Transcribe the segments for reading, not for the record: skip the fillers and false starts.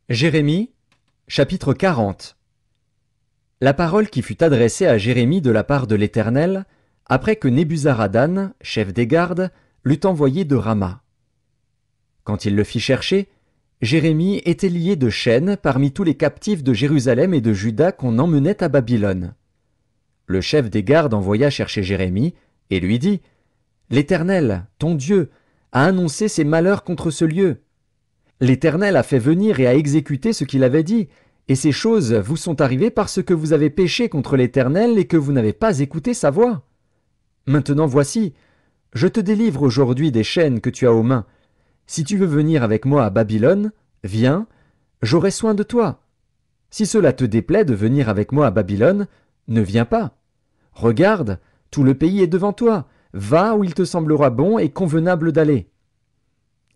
Jérémie, chapitre 40. La parole qui fut adressée à Jérémie de la part de l'Éternel, après que Nebuzaradan, chef des gardes, l'eut envoyé de Rama. Quand il le fit chercher, Jérémie était lié de chaînes parmi tous les captifs de Jérusalem et de Juda qu'on emmenait à Babylone. Le chef des gardes envoya chercher Jérémie et lui dit « L'Éternel, ton Dieu, a annoncé ses malheurs contre ce lieu. L'Éternel a fait venir et a exécuté ce qu'il avait dit, et ces choses vous sont arrivées parce que vous avez péché contre l'Éternel et que vous n'avez pas écouté sa voix. Maintenant voici, je te délivre aujourd'hui des chaînes que tu as aux mains. Si tu veux venir avec moi à Babylone, viens, j'aurai soin de toi. Si cela te déplaît de venir avec moi à Babylone, ne viens pas. Regarde, tout le pays est devant toi, va où il te semblera bon et convenable d'aller. »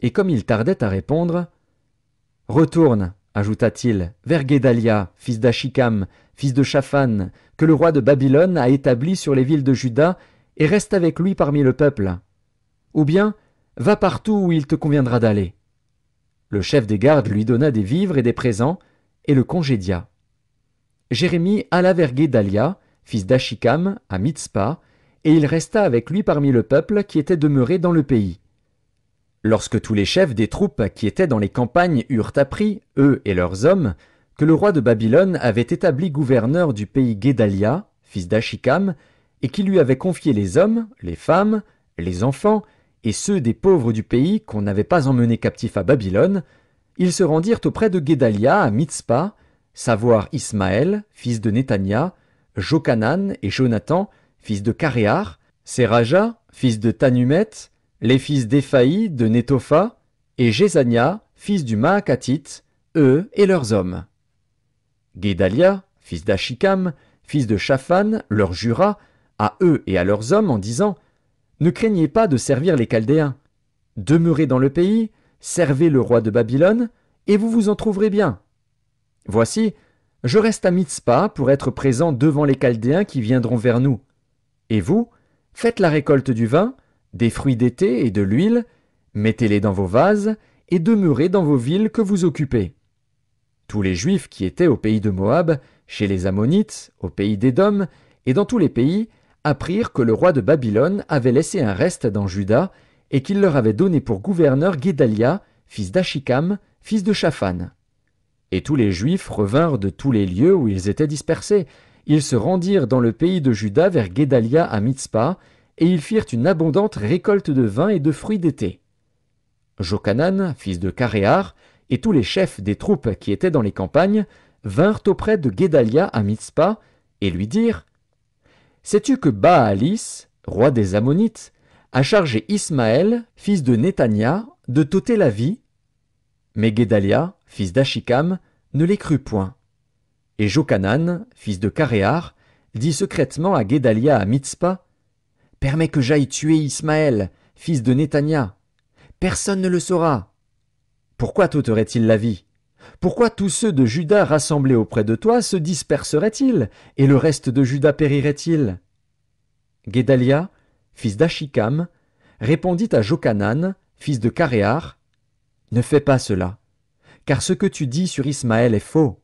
Et comme il tardait à répondre, « Retourne, ajouta-t-il, vers Guédalia, fils d'Achikam, fils de Shaphan, que le roi de Babylone a établi sur les villes de Juda, et reste avec lui parmi le peuple. Ou bien, va partout où il te conviendra d'aller. » Le chef des gardes lui donna des vivres et des présents, et le congédia. Jérémie alla vers Guédalia, fils d'Achikam, à Mitzpa, et il resta avec lui parmi le peuple qui était demeuré dans le pays. Lorsque tous les chefs des troupes qui étaient dans les campagnes eurent appris, eux et leurs hommes, que le roi de Babylone avait établi gouverneur du pays Guédalia, fils d'Achikam, et qu'il lui avait confié les hommes, les femmes, les enfants, et ceux des pauvres du pays qu'on n'avait pas emmenés captifs à Babylone, ils se rendirent auprès de Guédalia à Mitzpa, savoir Ismaël, fils de Néthania, Jochanan et Jonathan, fils de Caréar, Séraja, fils de Tanumet, les fils d'Éphaï de Nétopha, et Jézania, fils du Maacatite, eux et leurs hommes. Guédalia, fils d'Achikam, fils de Shaphan, leur jura, à eux et à leurs hommes, en disant « Ne craignez pas de servir les Chaldéens. Demeurez dans le pays, servez le roi de Babylone, et vous vous en trouverez bien. Voici, je reste à Mitzpa pour être présent devant les Chaldéens qui viendront vers nous. Et vous, faites la récolte du vin, des fruits d'été et de l'huile, mettez-les dans vos vases, et demeurez dans vos villes que vous occupez. » Tous les Juifs qui étaient au pays de Moab, chez les Ammonites, au pays d'Édom, et dans tous les pays, apprirent que le roi de Babylone avait laissé un reste dans Juda, et qu'il leur avait donné pour gouverneur Guédalia, fils d'Achikam, fils de Shaphan. Et tous les Juifs revinrent de tous les lieux où ils étaient dispersés. Ils se rendirent dans le pays de Juda vers Guédalia à Mitzpa, et ils firent une abondante récolte de vin et de fruits d'été. Jochanan, fils de Caréar, et tous les chefs des troupes qui étaient dans les campagnes vinrent auprès de Guédalia à Mitzpa, et lui dirent « Sais-tu que Baalis, roi des Ammonites, a chargé Ismaël, fils de Néthania, de t'ôter la vie ?» Mais Guédalia, fils d'Achikam, ne les crut point. Et Jochanan, fils de Caréar, dit secrètement à Guédalia à Mitzpa « Permets que j'aille tuer Ismaël, fils de Néthania. Personne ne le saura. Pourquoi t'ôterait-il la vie? Pourquoi tous ceux de Juda rassemblés auprès de toi se disperseraient-ils, et le reste de Juda périrait-il » Guédalia, fils d'Achikam, répondit à Jochanan, fils de Caréar, « Ne fais pas cela, car ce que tu dis sur Ismaël est faux.